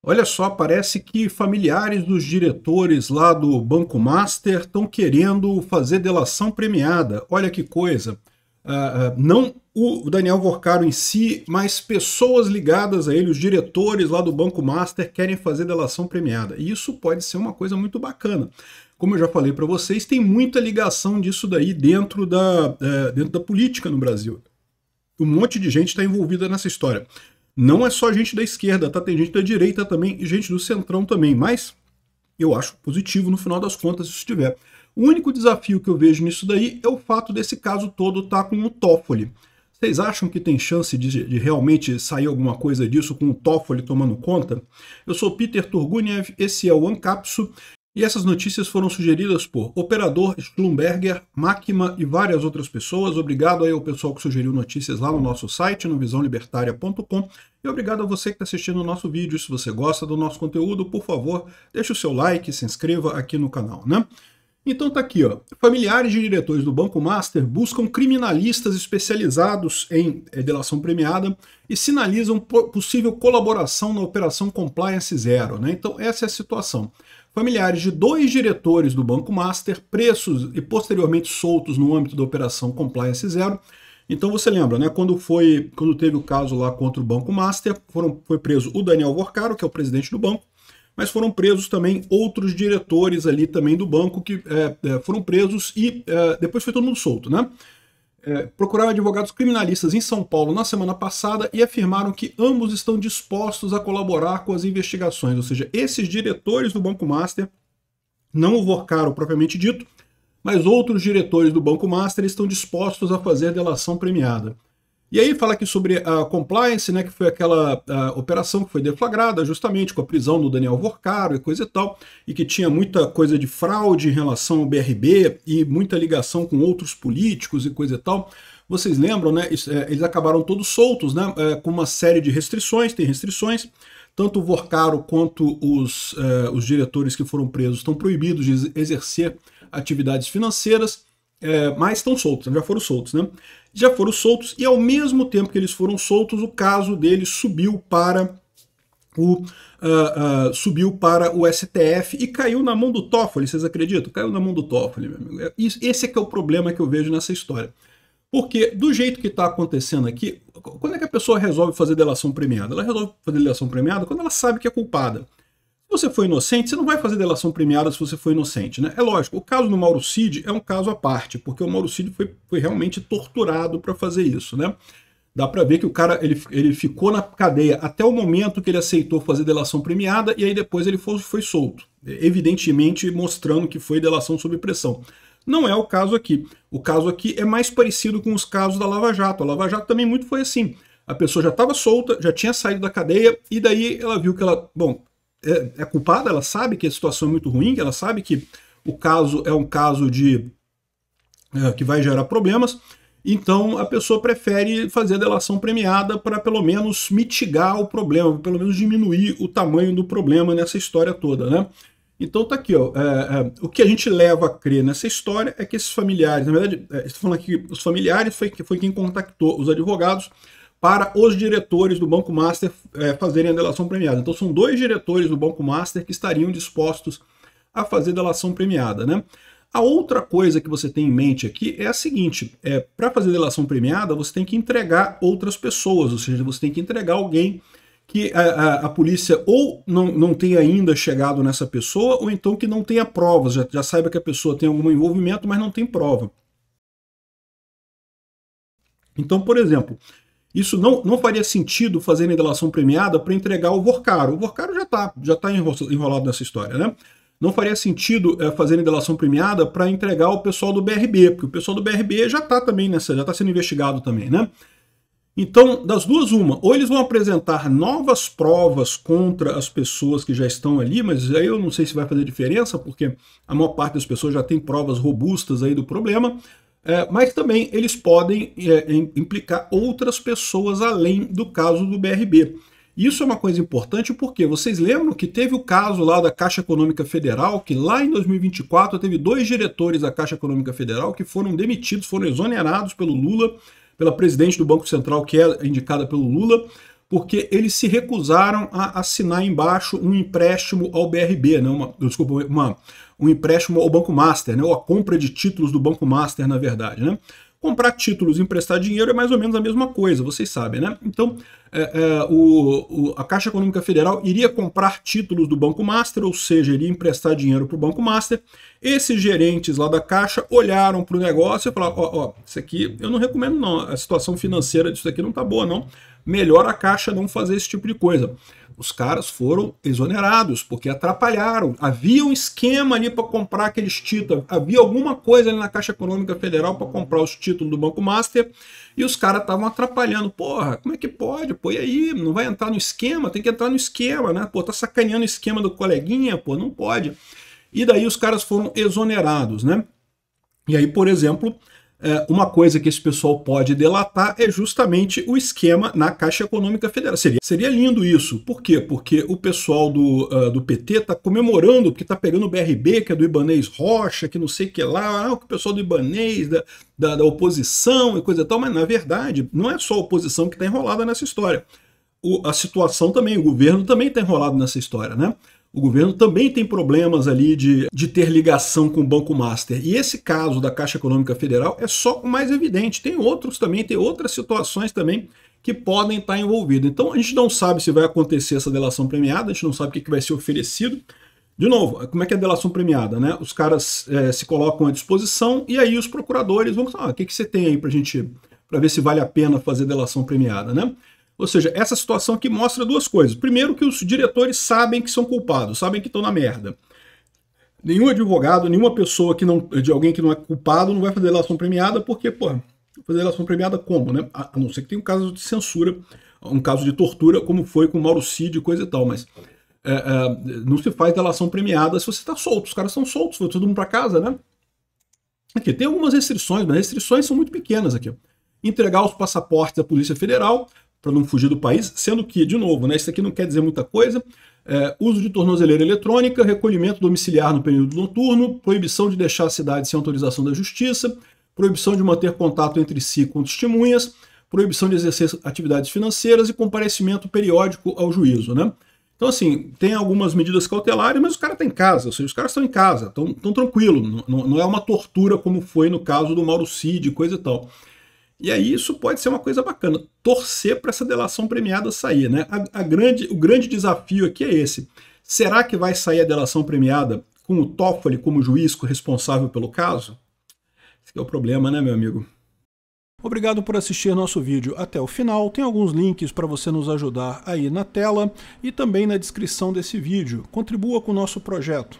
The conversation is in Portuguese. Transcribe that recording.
Olha só, parece que familiares dos diretores lá do Banco Master estão querendo fazer delação premiada. Olha que coisa. Não o Daniel Worcaro em si, mas pessoas ligadas a ele, os diretores lá do Banco Master, querem fazer delação premiada. E isso pode ser uma coisa muito bacana. Como eu já falei para vocês, tem muita ligação disso daí dentro da política no Brasil. Um monte de gente está envolvida nessa história. Não é só gente da esquerda, tá? Tem gente da direita também e gente do centrão também, mas eu acho positivo no final das contas se tiver. O único desafio que eu vejo nisso daí é o fato desse caso todo estar com o Toffoli. Vocês acham que tem chance de realmente sair alguma coisa disso com o Toffoli tomando conta? Eu sou Peter Turguniev, esse é o Ancapsu, e essas notícias foram sugeridas por Operador, Schlumberger, Máquina e várias outras pessoas. Obrigado aí ao pessoal que sugeriu notícias lá no nosso site, no visãolibertaria.com. E obrigado a você que está assistindo o nosso vídeo. Se você gosta do nosso conteúdo, por favor, deixe o seu like, se inscreva aqui no canal, né? Então tá aqui, ó. Familiares de diretores do Banco Master buscam criminalistas especializados em delação premiada e sinalizam possível colaboração na Operação Compliance Zero, né? Então essa é a situação. Familiares de 2 diretores do Banco Master, presos e posteriormente soltos no âmbito da Operação Compliance Zero. Então você lembra, né? Quando teve o caso lá contra o Banco Master, foi preso o Daniel Worcaro, que é o presidente do banco, mas foram presos também outros diretores ali também do banco que foram presos e depois foi todo mundo solto, né? Procuraram advogados criminalistas em São Paulo na semana passada e afirmaram que ambos estão dispostos a colaborar com as investigações, ou seja, esses diretores do Banco Master, não o Worcaro propriamente dito, mas outros diretores do Banco Master estão dispostos a fazer delação premiada. E aí fala aqui sobre a compliance, né, que foi aquela operação que foi deflagrada justamente com a prisão do Daniel Worcaro e coisa e tal, e que tinha muita coisa de fraude em relação ao BRB e muita ligação com outros políticos e coisa e tal. Vocês lembram, né, eles acabaram todos soltos, né, com uma série de restrições, tem restrições, tanto o Worcaro quanto os diretores que foram presos estão proibidos de exercer atividades financeiras, mas estão soltos, já foram soltos, né? Já foram soltos e ao mesmo tempo que eles foram soltos, o caso deles subiu para o STF e caiu na mão do Toffoli, vocês acreditam? Caiu na mão do Toffoli, meu amigo. Esse é que é o problema que eu vejo nessa história. Porque do jeito que está acontecendo aqui, quando é que a pessoa resolve fazer delação premiada? Ela resolve fazer delação premiada quando ela sabe que é culpada. Se você for inocente, você não vai fazer delação premiada se você for inocente, né? É lógico, o caso do Mauro Cid é um caso à parte, porque o Mauro Cid foi realmente torturado para fazer isso, né? Dá para ver que o cara ele ficou na cadeia até o momento que ele aceitou fazer delação premiada e aí depois ele foi solto, evidentemente mostrando que foi delação sob pressão. Não é o caso aqui. O caso aqui é mais parecido com os casos da Lava Jato. A Lava Jato também muito foi assim. A pessoa já estava solta, já tinha saído da cadeia e daí ela viu que ela, bom, é culpada, ela sabe que a situação é muito ruim, ela sabe que o caso é um caso que vai gerar problemas, então a pessoa prefere fazer a delação premiada para pelo menos mitigar o problema, pelo menos diminuir o tamanho do problema nessa história toda, né? Então tá aqui, ó, o que a gente leva a crer nessa história é que esses familiares, na verdade, estou falando aqui, os familiares foi quem contactou os advogados para os diretores do Banco Master fazerem a delação premiada. Então são 2 diretores do Banco Master que estariam dispostos a fazer delação premiada, né? A outra coisa que você tem em mente aqui é a seguinte, para fazer delação premiada você tem que entregar outras pessoas, ou seja, você tem que entregar alguém que a polícia ou não tenha ainda chegado nessa pessoa, ou então que não tenha provas, já saiba que a pessoa tem algum envolvimento, mas não tem prova. Então, por exemplo, isso não faria sentido fazer delação premiada para entregar o Worcaro. O Worcaro já está enrolado nessa história, né? Não faria sentido fazer delação premiada para entregar o pessoal do BRB, porque o pessoal do BRB já está também já está sendo investigado também, né? Então, das duas, uma, ou eles vão apresentar novas provas contra as pessoas que já estão ali, mas aí eu não sei se vai fazer diferença, porque a maior parte das pessoas já tem provas robustas aí do problema, mas também eles podem implicar outras pessoas além do caso do BRB. Isso é uma coisa importante porque vocês lembram que teve o caso lá da Caixa Econômica Federal, que lá em 2024 teve 2 diretores da Caixa Econômica Federal que foram demitidos, foram exonerados pelo Lula, pela presidente do Banco Central, que é indicada pelo Lula, porque eles se recusaram a assinar embaixo um empréstimo ao BRB, né? Um empréstimo ao Banco Master, né? Ou a compra de títulos do Banco Master, na verdade, né? Comprar títulos e emprestar dinheiro é mais ou menos a mesma coisa, vocês sabem, né? Então, a Caixa Econômica Federal iria comprar títulos do Banco Master, ou seja, iria emprestar dinheiro para o Banco Master. Esses gerentes lá da Caixa olharam para o negócio e falaram, isso aqui eu não recomendo não, a situação financeira disso aqui não está boa não, melhor a Caixa não fazer esse tipo de coisa. Os caras foram exonerados, porque atrapalharam. Havia um esquema ali para comprar aqueles títulos, havia alguma coisa ali na Caixa Econômica Federal para comprar os títulos do Banco Master, e os caras estavam atrapalhando. Porra, como é que pode? Pô, e aí? Não vai entrar no esquema? Tem que entrar no esquema, né? Pô, tá sacaneando o esquema do coleguinha? Pô, não pode. E daí os caras foram exonerados, né? E aí, por exemplo, uma coisa que esse pessoal pode delatar é justamente o esquema na Caixa Econômica Federal. Seria lindo isso. Por quê? Porque o pessoal do PT está comemorando, porque está pegando o BRB, que é do Ibanez Rocha, que não sei o que lá, o pessoal do Ibanez, da oposição e coisa e tal, mas na verdade não é só a oposição que está enrolada nessa história. A situação também, o governo também está enrolado nessa história, né? O governo também tem problemas ali de ter ligação com o Banco Master. E esse caso da Caixa Econômica Federal é só o mais evidente. Tem outros também, tem outras situações também que podem estar envolvidas. Então a gente não sabe se vai acontecer essa delação premiada, a gente não sabe o que vai ser oferecido. De novo, como é que é a delação premiada, né? Os caras se colocam à disposição e aí os procuradores vão falar, o que você tem aí para ver se vale a pena fazer delação premiada, né? Ou seja, essa situação aqui mostra duas coisas. Primeiro, que os diretores sabem que são culpados, sabem que estão na merda. Nenhum advogado, nenhuma pessoa de alguém que não é culpado não vai fazer delação premiada, porque, pô, fazer delação premiada como, né? A não ser que tenha um caso de censura, um caso de tortura, como foi com o Mauro Cid e coisa e tal, mas não se faz delação premiada se você está solto. Os caras estão soltos, foi todo mundo para casa, né? Aqui tem algumas restrições, mas as restrições são muito pequenas aqui. Entregar os passaportes à Polícia Federal, para não fugir do país, sendo que, de novo, né, isso aqui não quer dizer muita coisa, uso de tornozeleira eletrônica, recolhimento domiciliar no período noturno, proibição de deixar a cidade sem autorização da justiça, proibição de manter contato entre si com testemunhas, proibição de exercer atividades financeiras e comparecimento periódico ao juízo, né? Então, assim, tem algumas medidas cautelares, mas os caras estão em casa, ou seja, os caras estão em casa, estão tranquilos, não é uma tortura como foi no caso do Mauro Cid, coisa e tal. E aí isso pode ser uma coisa bacana, torcer para essa delação premiada sair, né? O grande desafio aqui é esse. Será que vai sair a delação premiada com o Toffoli como juiz responsável pelo caso? Esse é o problema, né, meu amigo? Obrigado por assistir nosso vídeo até o final. Tem alguns links para você nos ajudar aí na tela e também na descrição desse vídeo. Contribua com o nosso projeto.